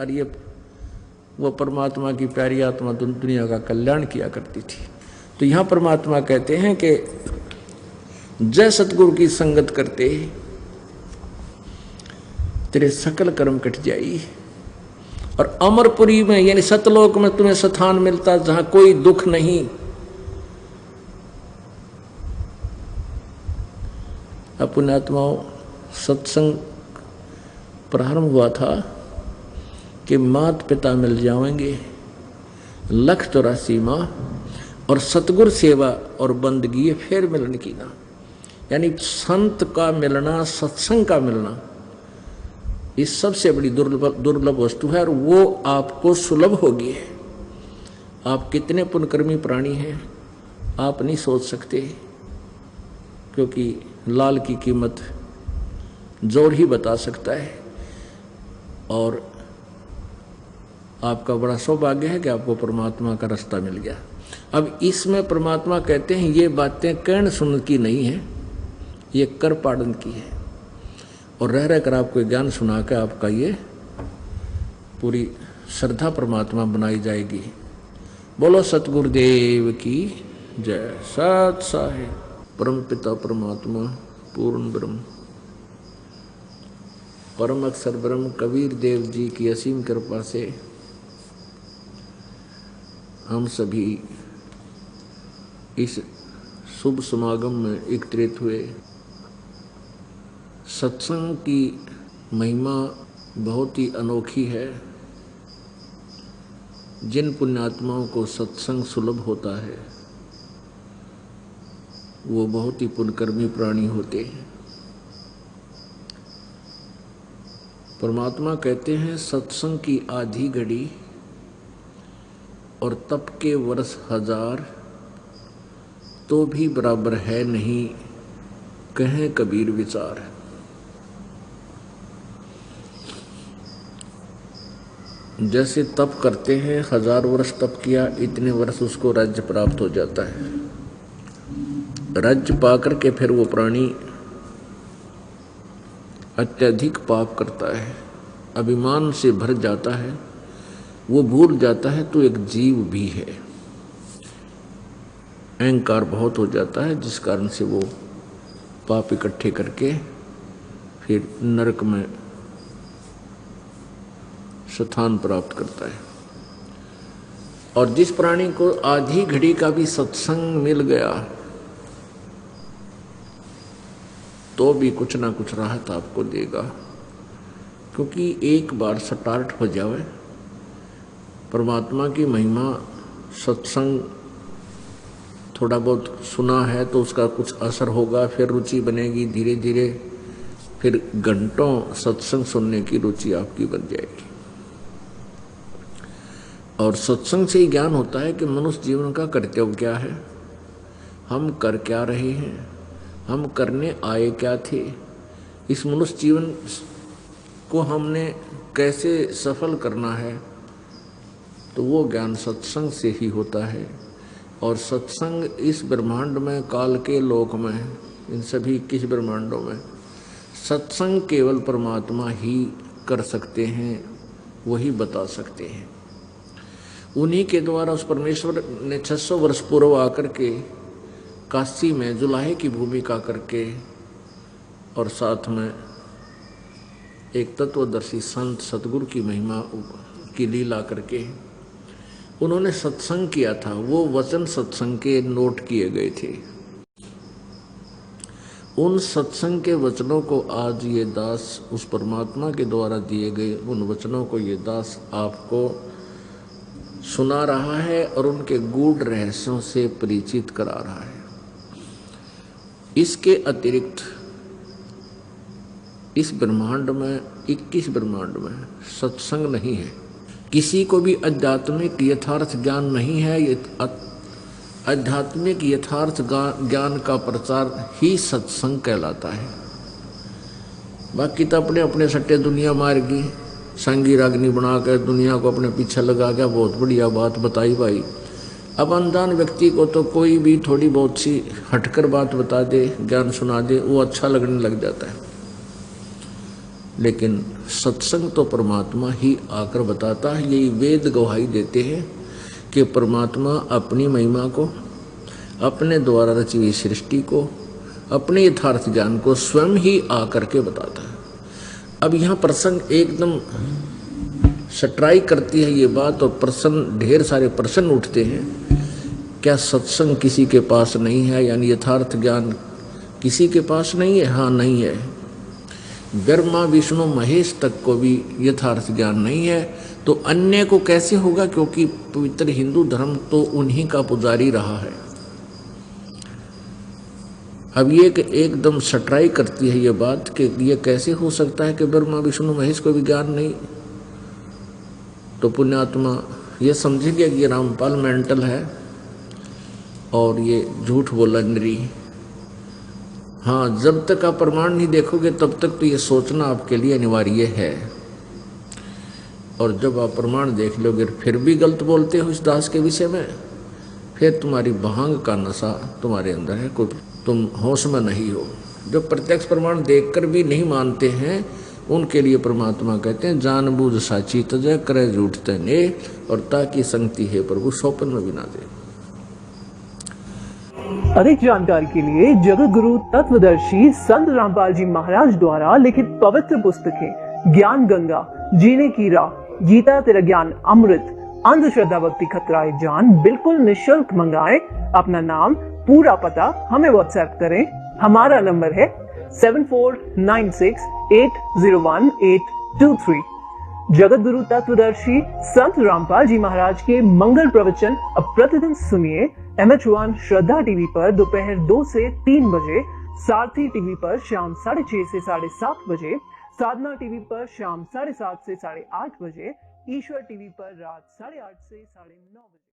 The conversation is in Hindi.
और ये वो परमात्मा की प्यारी आत्मा दुनिया का कल्याण किया करती थी। तो यहाँ परमात्मा कहते हैं कि जय सतगुरु की संगत करते तेरे सकल कर्म कट जाई, और अमरपुरी में यानी सतलोक में तुम्हें स्थान मिलता जहां कोई दुख नहीं। पुण्यात्माओं, सत्संग प्रारंभ हुआ था कि मात पिता मिल जाएंगे, 184 माँ और सतगुरु सेवा और बंदगी फिर मिलन की ना, यानी संत का मिलना, सत्संग का मिलना, ये सबसे बड़ी दुर्लभ वस्तु है, और वो आपको सुलभ होगी। आप कितने पुण्यकर्मी प्राणी हैं आप नहीं सोच सकते, क्योंकि लाल की कीमत जोर ही बता सकता है। और आपका बड़ा सौभाग्य है कि आपको परमात्मा का रास्ता मिल गया। अब इसमें परमात्मा कहते हैं ये बातें कहन सुन की नहीं है, ये कर पाड़न की है, और रह कर आपको ज्ञान सुना कर आपका ये पूरी श्रद्धा परमात्मा बनाई जाएगी। बोलो सतगुरुदेव की जय। सत साहिब परम पिता परमात्मा पूर्ण ब्रह्म परम अक्षर ब्रह्म कबीर देव जी की असीम कृपा से हम सभी इस शुभ समागम में एकत्रित हुए। सत्संग की महिमा बहुत ही अनोखी है। जिन पुण्यात्माओं को सत्संग सुलभ होता है वो बहुत ही पुण्यकर्मी प्राणी होते हैं। परमात्मा कहते हैं सत्संग की आधी घड़ी और तप के वर्ष 1000 तो भी बराबर है नहीं, कहें कबीर विचार। जैसे तप करते हैं, 1000 वर्ष तप किया, इतने वर्ष उसको राज्य प्राप्त हो जाता है। राज्य पाकर के फिर वो प्राणी अत्यधिक पाप करता है, अभिमान से भर जाता है, वो भूल जाता है तो एक जीव भी है। अहंकार बहुत हो जाता है, जिस कारण से वो पाप इकट्ठे करके फिर नरक में स्थान प्राप्त करता है। और जिस प्राणी को आधी घड़ी का भी सत्संग मिल गया तो भी कुछ ना कुछ राहत आपको देगा, क्योंकि एक बार स्टार्ट हो जाए परमात्मा की महिमा, सत्संग थोड़ा बहुत सुना है तो उसका कुछ असर होगा, फिर रुचि बनेगी, धीरे धीरे फिर घंटों सत्संग सुनने की रुचि आपकी बन जाएगी। और सत्संग से ही ज्ञान होता है कि मनुष्य जीवन का कर्तव्य क्या है, हम कर क्या रहे हैं, हम करने आए क्या थे, इस मनुष्य जीवन को हमने कैसे सफल करना है, तो वो ज्ञान सत्संग से ही होता है। और सत्संग इस ब्रह्मांड में, काल के लोक में, इन सभी 21 ब्रह्मांडों में सत्संग केवल परमात्मा ही कर सकते हैं, वही बता सकते हैं। उन्हीं के द्वारा उस परमेश्वर ने 600 वर्ष पूर्व आकर के काशी में जुलाहे की भूमिका करके और साथ में एक तत्वदर्शी संत सतगुरु की महिमा की लीला करके उन्होंने सत्संग किया था। वो वचन सत्संग के नोट किए गए थे। उन सत्संग के वचनों को आज ये दास, उस परमात्मा के द्वारा दिए गए उन वचनों को ये दास आपको सुना रहा है और उनके गूढ़ रहस्यों से परिचित करा रहा है। इसके अतिरिक्त इस ब्रह्मांड में, 21 ब्रह्मांड में सत्संग नहीं है। किसी को भी आध्यात्मिक यथार्थ ज्ञान नहीं है। आध्यात्मिक यथार्थ ज्ञान का प्रचार ही सत्संग कहलाता है। बाकी तो अपने अपने सट्टे दुनिया मारेगी, संगी रागनी बनाकर दुनिया को अपने पीछे लगा के बहुत बढ़िया बात बताई भाई। अब अनजान व्यक्ति को तो कोई भी थोड़ी बहुत सी हटकर बात बता दे, ज्ञान सुना दे, वो अच्छा लगने लग जाता है। लेकिन सत्संग तो परमात्मा ही आकर बताता है। यही वेद गवाही देते हैं कि परमात्मा अपनी महिमा को, अपने द्वारा रची हुई सृष्टि को, अपने यथार्थ ज्ञान को स्वयं ही आकर के बताता है। अब यहाँ प्रसंग एकदम सट्राई करती है ये बात, और प्रश्न, ढेर सारे प्रश्न उठते हैं। क्या सत्संग किसी के पास नहीं है, यानी यथार्थ ज्ञान किसी के पास नहीं है? हाँ, नहीं है। ब्रह्मा विष्णु महेश तक को भी यथार्थ ज्ञान नहीं है, तो अन्य को कैसे होगा? क्योंकि पवित्र हिंदू धर्म तो उन्हीं का पुजारी रहा है। अब ये एकदम सट्राई करती है ये बात कि ये कैसे हो सकता है कि ब्रह्मा विष्णु महेश को भी ज्ञान नहीं। तो पुण्यात्मा ये समझेंगे कि ये रामपाल मेंटल है और ये झूठ बोला निरी। हाँ, जब तक आप प्रमाण नहीं देखोगे तब तक तो ये सोचना आपके लिए अनिवार्य है, और जब आप प्रमाण देख लोगे फिर भी गलत बोलते हो इस दास के विषय में, फिर तुम्हारी भांग का नशा तुम्हारे अंदर है, कोई तुम होश में नहीं हो। जो प्रत्यक्ष प्रमाण देखकर भी नहीं मानते हैं उनके लिए परमात्मा कहते हैं जानबूझ साची तजय करे झूठ तने, और ताकि संगति है प्रभु सौपन में भी ना दे। अधिक जानकारी के लिए जगत गुरु तत्वदर्शी संत रामपाल जी महाराज द्वारा लिखित पवित्र पुस्तकें ज्ञान गंगा, जीने की राह, गीता तेरा ज्ञान अमृत, अंधश्रद्धा भक्ति खतराए जान बिल्कुल निःशुल्क मंगाएं। अपना नाम, पूरा पता हमें व्हाट्सएप करें। हमारा नंबर है 7496801823। जगत गुरु तत्वदर्शी संत रामपाल जी महाराज के मंगल प्रवचन अब प्रतिदिन सुनिए MH1 श्रद्धा टीवी पर दोपहर 2 से 3 बजे, सारथी टीवी पर शाम 6:30 से 7:30 बजे, साधना टीवी पर शाम 7:30 से 8:30 बजे, ईश्वर टीवी पर रात 8:30 से 9:30 बजे।